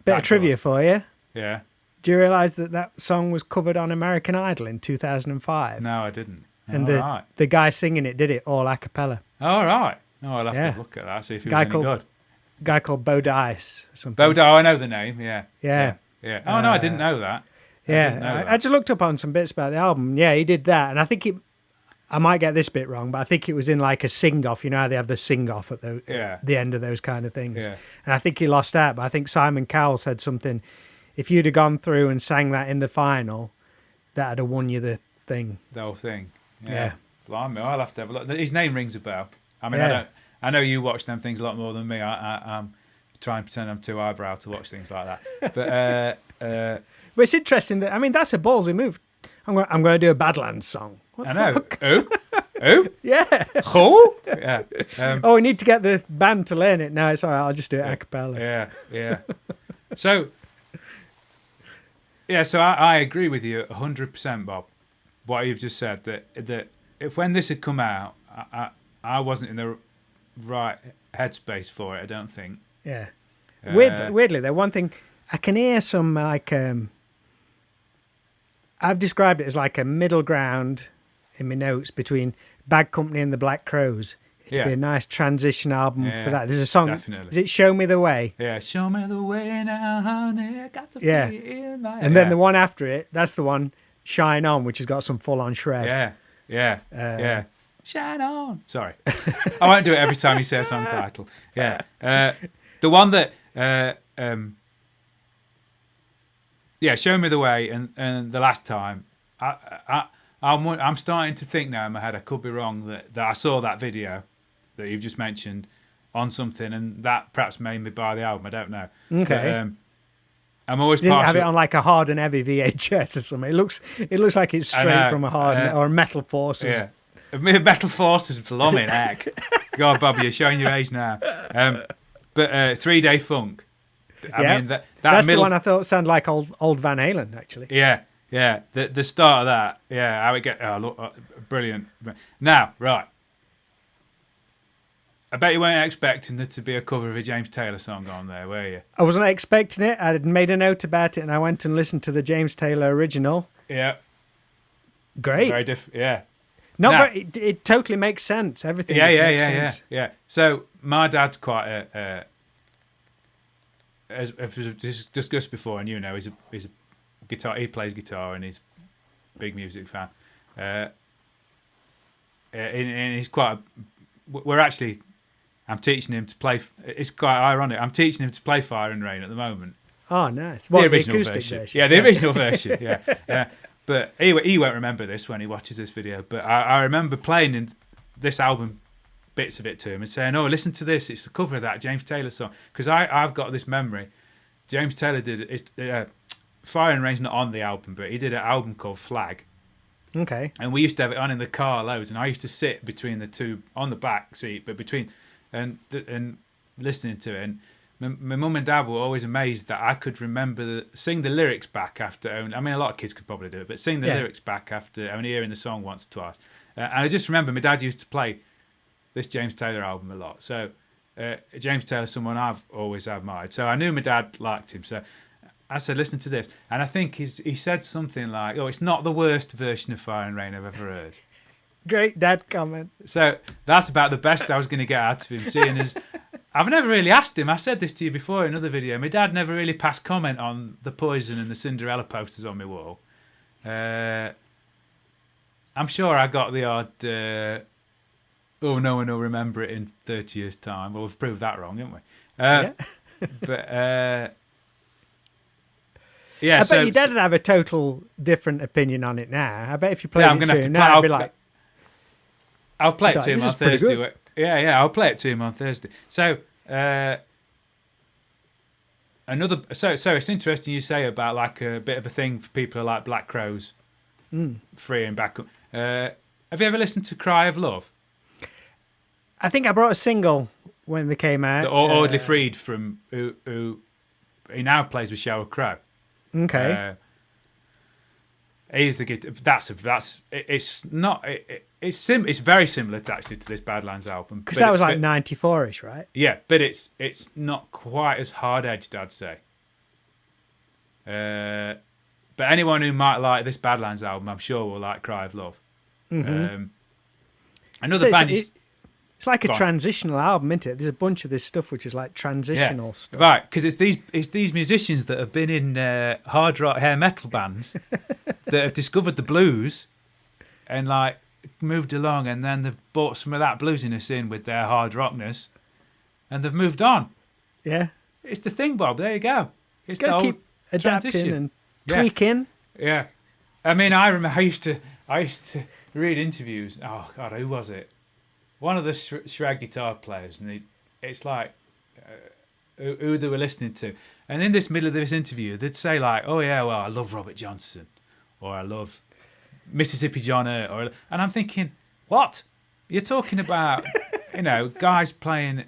Bit of trivia for you. Yeah. Do you realise that song was covered on American Idol in 2005? No, I didn't. And the guy singing it did it all a cappella. All right. Oh, I'll have to have a look at that, see if he was any good. Guy called Bo Dice. Bo, I know the name, yeah. Yeah. Oh, no, I didn't know that. I just looked up on some bits about the album. Yeah, he did that. And I think I might get this bit wrong, but I think it was in like a sing-off. You know how they have the sing-off at the end of those kind of things. Yeah. And I think he lost out, but I think Simon Cowell said something, if you'd have gone through and sang that in the final, that'd have won you the thing. The whole thing. Yeah. Blimey, I'll have to have a look. His name rings a bell. I mean, I know you watch them things a lot more than me. I'm trying to pretend I'm too eyebrow to watch things like that. But it's interesting that, I mean, that's a ballsy move. I'm going to do a Badlands song. What I the know. fuck? Who? Yeah. Who? Yeah. We need to get the band to learn it. No, it's all right. I'll just do it a cappella. Yeah. So I agree with you 100%, Bob. What you've just said, that if when this had come out, I wasn't in the right headspace for it, I don't think. Yeah. Weirdly, though, one thing I can hear some like I've described it as like a middle ground in my notes between Bad Company and the Black Crows. It'd be a nice transition album for that. There's a song. Definitely. Is it Show Me the Way? Yeah, show me the way now, honey. I got to feel my... And then the one after it, that's the one, Shine On, which has got some full-on shred. Yeah. Shine on. Sorry. I won't do it every time you say a song title. Yeah. The one that... Show Me the Way and the last time. I'm starting to think now in my head, I could be wrong, that I saw that video that you've just mentioned on something, and that perhaps made me buy the album. I don't know. Okay. But, I'm always didn't partial. have it on like a Hard and Heavy VHS or something. It looks like it's straight from a Hard or Metal Forces. Yeah. Metal Forces, blooming heck. God, Bobby, you're showing your age now. But 3 Day Funk. I mean, that's the one I thought sounded like old Van Halen, actually. Yeah. The start of that. Yeah, how it get. Oh, look, brilliant. Now, right. I bet you weren't expecting there to be a cover of a James Taylor song on there, were you? I wasn't expecting it. I had made a note about it, and I went and listened to the James Taylor original. Yeah. Great. Very different. Yeah. Not Now, very, it totally makes sense. Everything. yeah. Sense. So my dad's quite as we've discussed before, and he's a guitar. He plays guitar, and he's a big music fan. And he's quite. I'm teaching him to play. It's quite ironic. I'm teaching him to play Fire and Rain at the moment. Oh, nice. What, the original acoustic version. Yeah, the original version. Yeah. But he won't remember this when he watches this video. But I remember playing in this album, bits of it to him, and saying, "Oh, listen to this. It's the cover of that James Taylor song." Because I've got this memory. James Taylor did Fire and Rain's not on the album, but he did an album called Flag. Okay. And we used to have it on in the car loads, and I used to sit between the two on the back seat, but between and listening to it. And my mum and dad were always amazed that I could remember sing the lyrics back after only. I mean, a lot of kids could probably do it, but sing the lyrics back after only hearing the song once or twice. And I just remember my dad used to play this James Taylor album a lot. So James Taylor's someone I've always admired. So I knew my dad liked him. So I said, listen to this. And I think he said something like, "Oh, it's not the worst version of Fire and Rain I've ever heard." Great dad comment. So that's about the best I was going to get out of him, seeing as I've never really asked him. I said this to you before in another video. My dad never really passed comment on the Poison and the Cinderella posters on my wall. I'm sure I got the odd, "Oh, no one will remember it in 30 years' time." Well, we've proved that wrong, haven't we? But... yeah, I bet your dad would have a total different opinion on it now. I bet if you played it to him now, he'd be like... I'll play it to him on Thursday. Yeah, I'll play it to him on Thursday. So, so it's interesting you say about like a bit of a thing for people who like Black Crowes, free and back up. Have you ever listened to Cry of Love? I think I brought a single when they came out. Audley Freed from who he now plays with Sheryl Crow. Okay. He's the guitar. It's very similar actually to this Badlands album. Because that was like 94-ish, right? Yeah, but it's not quite as hard edged, I'd say. But anyone who might like this Badlands album, I'm sure will like Cry of Love. Mm-hmm. Another band. It's like a transitional album, isn't it? There's a bunch of this stuff which is like transitional stuff. Right, because it's these musicians that have been in hard rock hair metal bands that have discovered the blues and like moved along, and then they've brought some of that bluesiness in with their hard rockness, and they've moved on. Yeah, it's the thing, Bob. There you go. It's got to keep adapting transition. and tweaking. Yeah, I mean, I remember I used to read interviews. Oh God, who was it? One of the shred guitar players, and it's like who they were listening to. And in this middle of this interview, they'd say like, "Oh yeah, well, I love Robert Johnson, or I love Mississippi John Hurt," and I'm thinking, what? You're talking about, guys playing,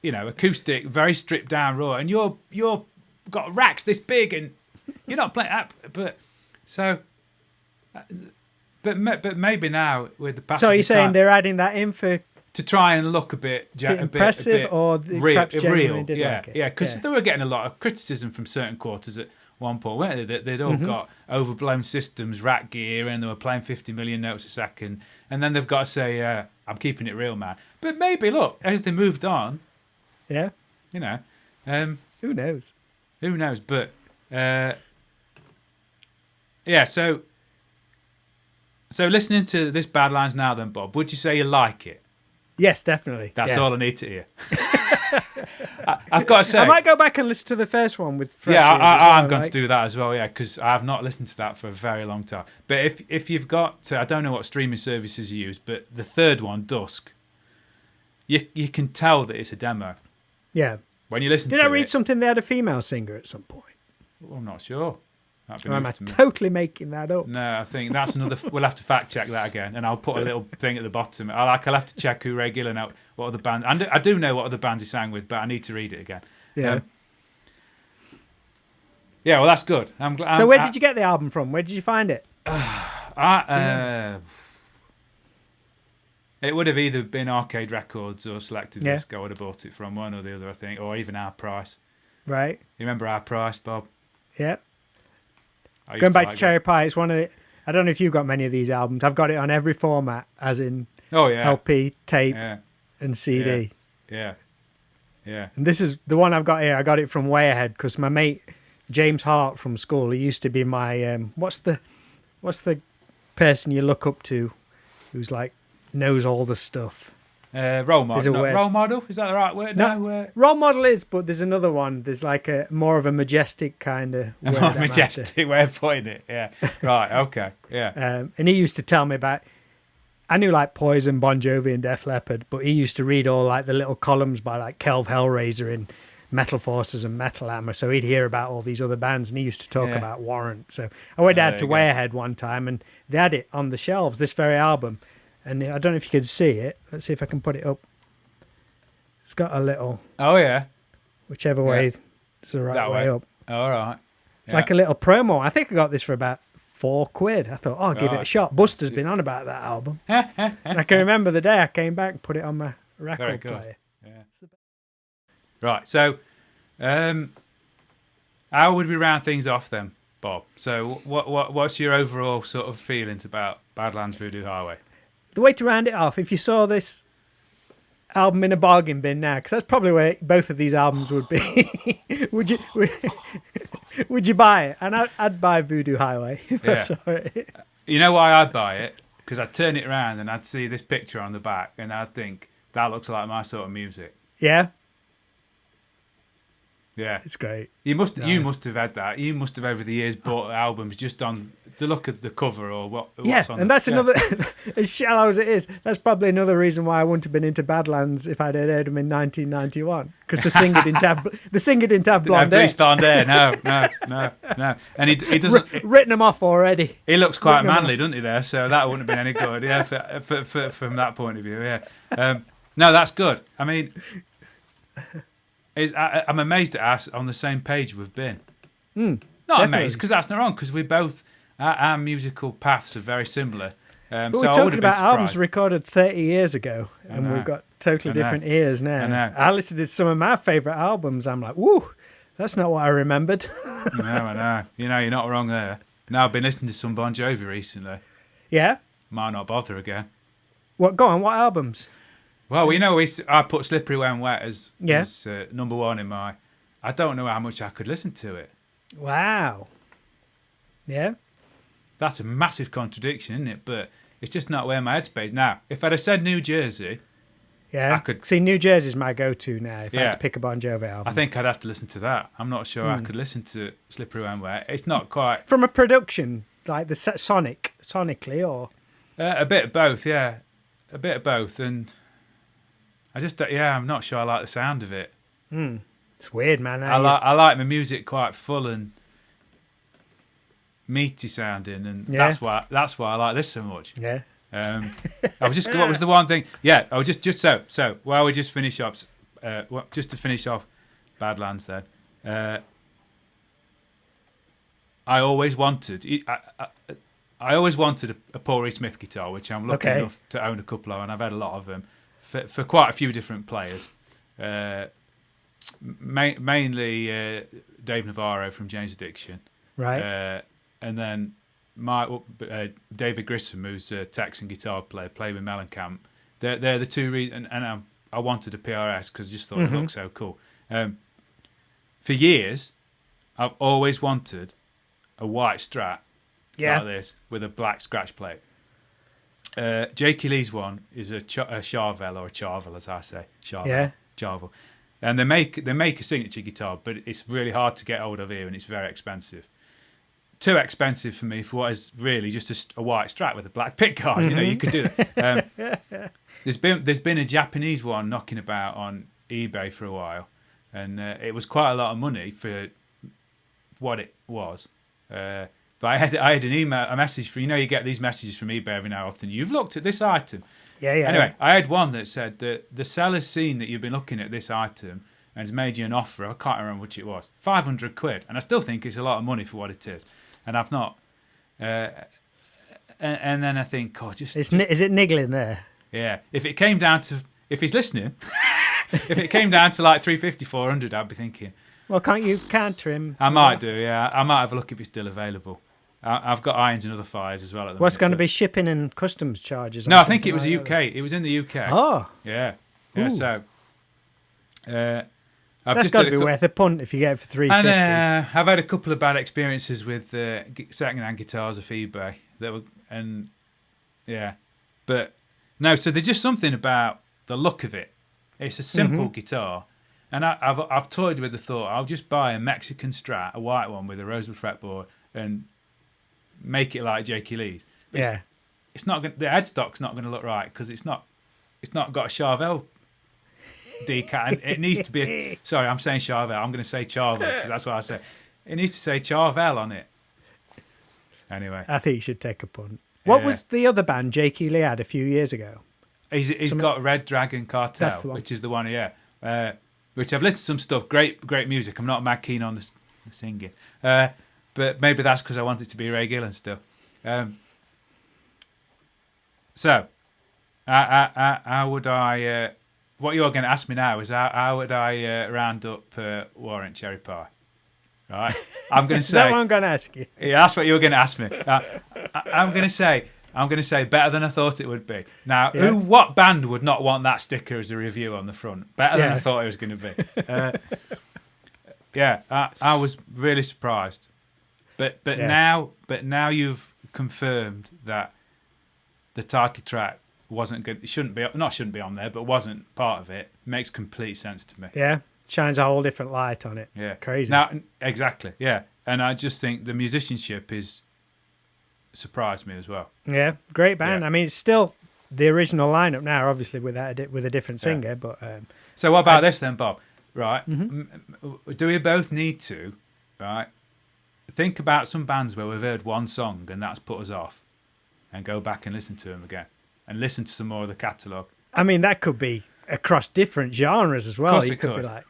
acoustic, very stripped down raw, and you're got racks this big, and you're not playing that, but so. But maybe now with the passage. So you're saying they're adding that in for to try and look a bit impressive, or perhaps genuinely did like it? Yeah, because they were getting a lot of criticism from certain quarters at one point, weren't they? They'd all got overblown systems, rack gear, and they were playing 50 million notes a second. And then they've got to say, "I'm keeping it real, man." But maybe look, as they moved on, who knows? Who knows? But yeah, so. So listening to this Badlands now then, Bob, would you say you like it? Yes, definitely. That's all I need to hear. I've got to say... I might go back and listen to the first one with fresh ears I'm going to do that as well, because I have not listened to that for a very long time. But if you've got... I don't know what streaming services you use, but the third one, Dusk, you can tell that it's a demo. Yeah. When you listen to it... Did I read something they had a female singer at some point? Well, I'm not sure. Or am I totally making that up? No, I think that's another. We'll have to fact check that again, and I'll put a little thing at the bottom. I'll have to check who Ray Gillen out, what other band. I do know what other bands he sang with, but I need to read it again. Yeah. Yeah, well, that's good. I'm glad. So where did you get the album from? Where did you find it? It would have either been Arcade Records or Selected Disc. I would have bought it from one or the other, I think, or even Our Price. Right. You remember Our Price, Bob? Yeah. Going back to Cherry Pie, it's one of the... I don't know if you've got many of these albums. I've got it on every format, as in Oh yeah. LP, tape, Yeah. and CD. Yeah. Yeah. And this is the one I've got here. I got it from way ahead because my mate James Hart from school, he used to be my what's the person you look up to who's like knows all the stuff. Role model. There's a word. Role model? Is that the right word? No, role model is, but there's another one. There's like a more of a majestic kind of A word. more I'm majestic way of putting it. Yeah. Right. Okay. Yeah. and he used to tell me about. I knew like Poison, Bon Jovi, and Def Leppard, but he used to read all like the little columns by like Kelv Hellraiser and Metal Forces and Metal Hammer. So he'd hear about all these other bands, and he used to talk about Warrant. So I went down to Way Ahead one time, and they had it on the shelves, this very album. And I don't know if you can see it. Let's see if I can put it up. It's got a little. Oh yeah. Whichever way is the right That way up. All right. It's like a little promo. I think I got this for about £4. I thought, I'll give it a shot. Buster's been on about that album. And I can remember the day I came back and put it on my record player. Yeah. Right. So, how would we round things off then, Bob? So, what's your overall sort of feelings about Badlands Voodoo Highway? The way to round it off, if you saw this album in a bargain bin now, because that's probably where both of these albums would be, would you buy it? And I'd buy Voodoo Highway if I saw it. You know why I'd buy it? Because I'd turn it around and I'd see this picture on the back and I'd think, that looks like my sort of music. Yeah? Yeah. It's great. You must have had that. You must have over the years bought albums just on to look at the cover or what. And that's another, as shallow as it is, that's probably another reason why I wouldn't have been into Badlands if I'd heard them in 1991, because the singer didn't have blonde hair. Blonde hair. No. And he doesn't written them off already. He looks quite manly, doesn't he? There, so that wouldn't have been any good. Yeah, for from that point of view. Yeah. No, that's good. I mean. I'm amazed at us on the same page we've been. Not definitely. amazed, because that's not wrong, because we both, our musical paths are very similar. But so we're I talking would have about been albums surprised. recorded 30 years ago, and we've got totally different ears now. I know. I listened to some of my favourite albums. I'm like, woo, that's not what I remembered. No, I know. You know, you're not wrong there. Now I've been listening to some Bon Jovi recently. Yeah? Might not bother again. Go on, what albums? Well, I put Slippery When Wet as number one in my... I don't know how much I could listen to it. Wow. Yeah? That's a massive contradiction, isn't it? But it's just not where my headspace... Now, if I'd have said New Jersey... Yeah. I could... See, New Jersey's my go-to now if I had to pick a Bon Jovi album. I think I'd have to listen to that. I'm not sure I could listen to Slippery When Wet. It's not quite... From a production, like the sonically, or... a bit of both, yeah. A bit of both, and... I just, I'm not sure I like the sound of it. It's weird, man. I like my music quite full and meaty sounding, and that's why I like this so much. Yeah. I was just, what was the one thing? Yeah, I was just so while we just finish off, just to finish off Badlands then. I always wanted a Paul Reed Smith guitar, which I'm lucky enough to own a couple of, and I've had a lot of them. For quite a few different players, mainly Dave Navarro from Jane's Addiction, right? And then David Grissom, who's a Texan guitar player, played with Mellencamp. They're the two reasons, and I wanted a PRS because I just thought it looked so cool. For years, I've always wanted a white Strat like this with a black scratch plate. Jakey Lee's one is a Charvel or a Charvel, as I say. Charvel. And they make a signature guitar, but it's really hard to get hold of here, and it's very expensive. Too expensive for me for what is really just a white Strat with a black pickguard. You know, you could do that. There's been a Japanese one knocking about on eBay for a while, and it was quite a lot of money for what it was. But I had a message for, you get these messages from eBay every now and often. You've looked at this item. Yeah. Anyway, I had one that said that the seller's seen that you've been looking at this item and has made you an offer. I can't remember which it was. £500, and I still think it's a lot of money for what it is. And I've not. And then I think, is it niggling there? Yeah. If he's listening, if it came down to like 350, 400, I'd be thinking. Well, can't you counter him? I might do. Yeah, I might have a look if it's still available. I've got irons and other fires as well. At the What's going to minute, be shipping and customs charges? No, I think it was UK. It was in the UK. Oh, yeah. Ooh. So that's got to be worth a punt if you get it for $350. And I've had a couple of bad experiences with second-hand guitars off eBay but no. So there's just something about the look of it. It's a simple guitar, and I've toyed with the thought I'll just buy a Mexican Strat, a white one with a rosewood fretboard, and make it like Jakey Lee's. But it's not the headstock's not going to look right because it's not got a Charvel decal. And it needs to be. Sorry, I'm saying Charvel. I'm going to say Charvel because that's what I say. It needs to say Charvel on it. Anyway, I think you should take a punt. What was the other band Jakey Lee had a few years ago? He's got Red Dragon Cartel, which is the one, which I've listened to some stuff. Great music. I'm not mad keen on the singing, but maybe that's because I want it to be Ray Gillan stuff. So, how would I? What you're going to ask me now is how would I round up Warrant Cherry Pie? Right, I'm going to say. Is that what I'm going to ask you? Yeah, that's what you're going to ask me. I'm going to say better than I thought it would be. Now, what band would not want that sticker as a review on the front? Better than I thought it was going to be. I was really surprised. But now you've confirmed that the title track wasn't good. Shouldn't be on there, but wasn't part of it. Makes complete sense to me. Yeah, shines a whole different light on it. Yeah, crazy. Now, exactly. Yeah, and I just think the musicianship is surprised me as well. Yeah, great band. I mean, it's still the original lineup now, obviously with a different singer. But so what about this then, Bob? Right? Do we both need to think about some bands where we've heard one song and that's put us off, and go back and listen to them again, and listen to some more of the catalogue? I mean, that could be across different genres as well. Of course you it could be like,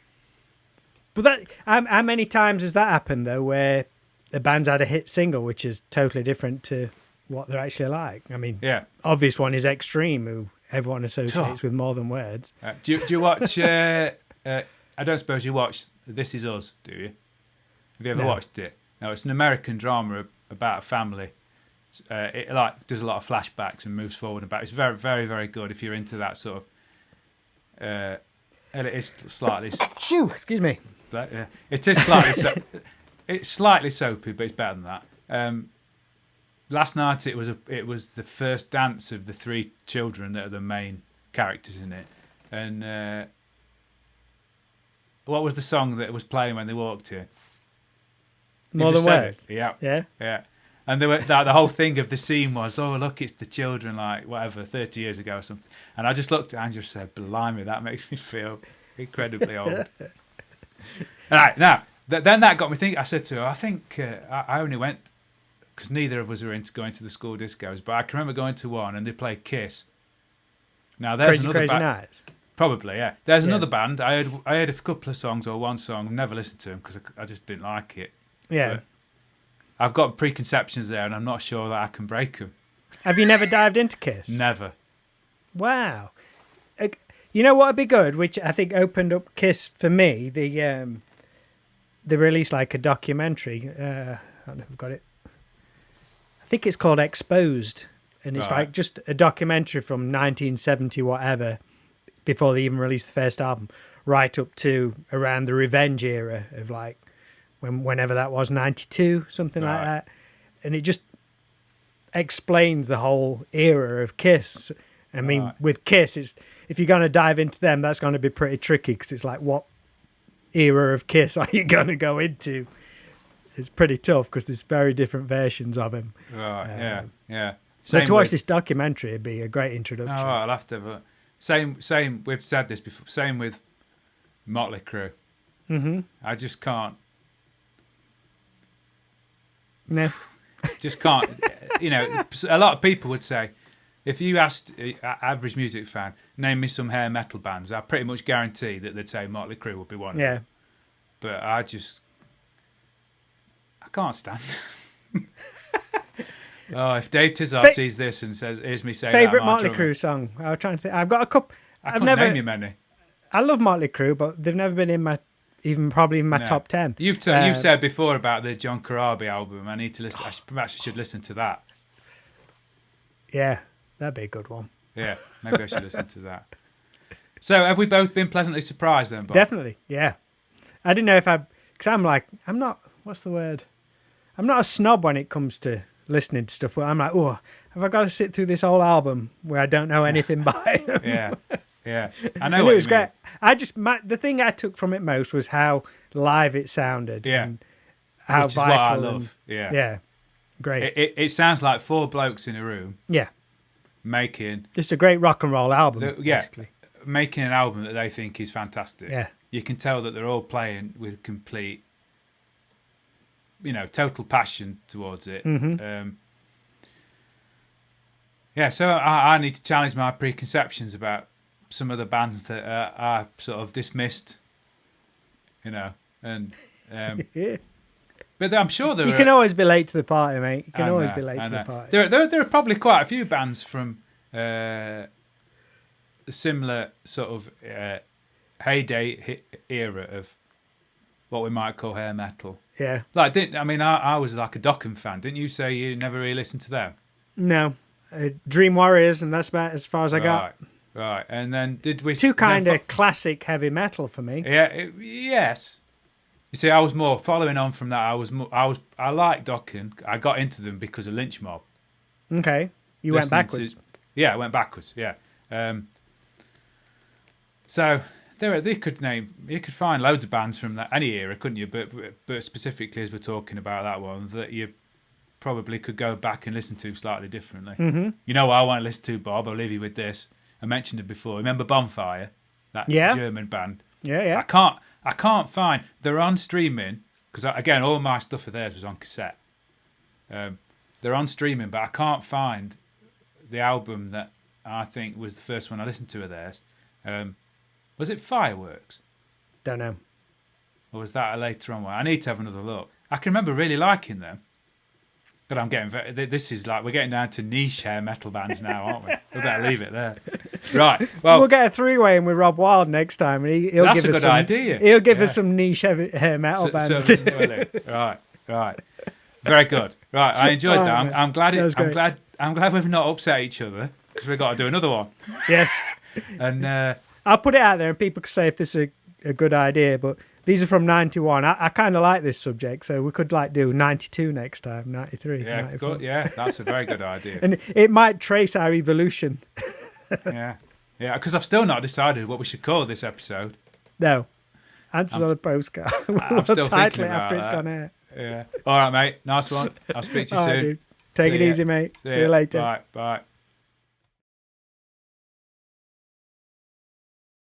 but that how many times has that happened though, where the band's had a hit single which is totally different to what they're actually like? I mean, obvious one is Extreme, who everyone associates with More Than Words. Do you watch? I don't suppose you watch This Is Us, do you? Have you ever watched it? No, it's an American drama about a family. It does a lot of flashbacks and moves forward and back. It's very, very, very good if you're into that sort of. It is slightly. Excuse me. But, it is slightly. It's slightly soapy, but it's better than that. Last night it was the first dance of the three children that are the main characters in it, and what was the song that was playing when they walked in? More Than Words. Yeah. And they were, the whole thing of the scene was, oh look, it's the children, like whatever, 30 years ago or something. And I just looked at Andrew and said, blimey, that makes me feel incredibly old. All right, now. Then that got me thinking. I said to her, I think I only went because neither of us were into going to the school discos, but I can remember going to one and they played Kiss. Now there's Crazy Nights. Probably, yeah. There's another band. I heard a couple of songs or one song. I've never listened to them because I just didn't like it. Yeah. But I've got preconceptions there, and I'm not sure that I can break them. Have you never dived into Kiss? Never. Wow. You know what would be good, which I think opened up Kiss for me. They released like a documentary. I don't know if I've got it. I think it's called Exposed, and it's like just a documentary from 1970 whatever, before they even released the first album, right up to around the Revenge era of like whenever that was, 92, something like that. And it just explains the whole era of Kiss. I mean, with Kiss, if you're going to dive into them, that's going to be pretty tricky because it's like, what era of Kiss are you going to go into? It's pretty tough because there's very different versions of him. Yeah. So to watch this documentary would be a great introduction. I'll have to. But same. We've said this before. Same with Motley Crue. Mm-hmm. I just can't. No. Just can't. A lot of people would say, if you asked an average music fan, name me some hair metal bands, I pretty much guarantee that they'd say Motley Crue would be one of them. But I can't stand. If Dave Tizard sees this and says, "Here's me saying," favourite Motley Crue song. I was trying to think. I've got a couple. I've never name you many. I love Motley Crue, but they've never been in my probably in my No. top 10. You've said before about the John Corabi album. I need to listen. Perhaps I should listen to that. Yeah, that'd be a good one. Yeah, maybe I should listen to that. So, have we both been pleasantly surprised then, Bob? Definitely, yeah. I didn't know because I'm not, what's the word? I'm not a snob when it comes to listening to stuff, but I'm like, oh, have I got to sit through this whole album where I don't know anything by them? Yeah. I know And what it was you mean. great. The thing I took from it most was how live it sounded. Yeah. And how Which is what vital. I love. Yeah. Yeah. Great. It sounds like four blokes in a room Yeah. making Just a great rock and roll album, basically. making an album that they think is fantastic. Yeah. You can tell that they're all playing with complete, total passion towards it. Mm-hmm. So I need to challenge my preconceptions about some of the bands that are sort of dismissed, and but I'm sure there You can always be late to the party, mate. You can always be late to the party. There are probably quite a few bands from a similar sort of heyday era of what we might call hair metal. Yeah. Like, I was like a Dokken fan. Didn't you say you never really listened to them? No. Dream Warriors, and that's about as far as I got. Right. And then did we... Two kind of classic heavy metal for me. Yeah, yes. You see, I was more following on from that. I liked Dokken. I got into them because of Lynch Mob. Okay. You went backwards. I went backwards, yeah. So you could find loads of bands from any era, couldn't you? But specifically, as we're talking about that one, that you probably could go back and listen to slightly differently. Mm-hmm. You know what I want to listen to, Bob? I'll leave you with this. I mentioned it before. Remember Bonfire? That German band. Yeah. I can't find. They're on streaming because again, all my stuff of theirs was on cassette. They're on streaming, but I can't find the album that I think was the first one I listened to of theirs. Was it Fireworks? Don't know. Or was that a later on one? I need to have another look. I can remember really liking them. But I'm getting this is like we're getting down to niche hair metal bands now, aren't we? We better leave it there. Right. Well, we'll get a three-way in with Rob Wild next time, and he'll that's give a us good idea. He'll give us some niche hair metal bands. Right. Very good. Right, I enjoyed that. Mate. I'm glad. That I'm glad we've not upset each other because we've got to do another one. Yes. And I'll put it out there, and people can say if this is a good idea. But these are from '91. I kind of like this subject, so we could do '92 next time, '93. Yeah, 94. good. Yeah, that's a very good idea. And it might trace our evolution. Yeah, because I've still not decided what we should call this episode. No, answers on a postcard. I'm still title thinking it after about it's that. gone out. Yeah. All right, mate. Nice one. I'll speak to you All right, soon. dude. Take it easy, mate. See you later. Bye.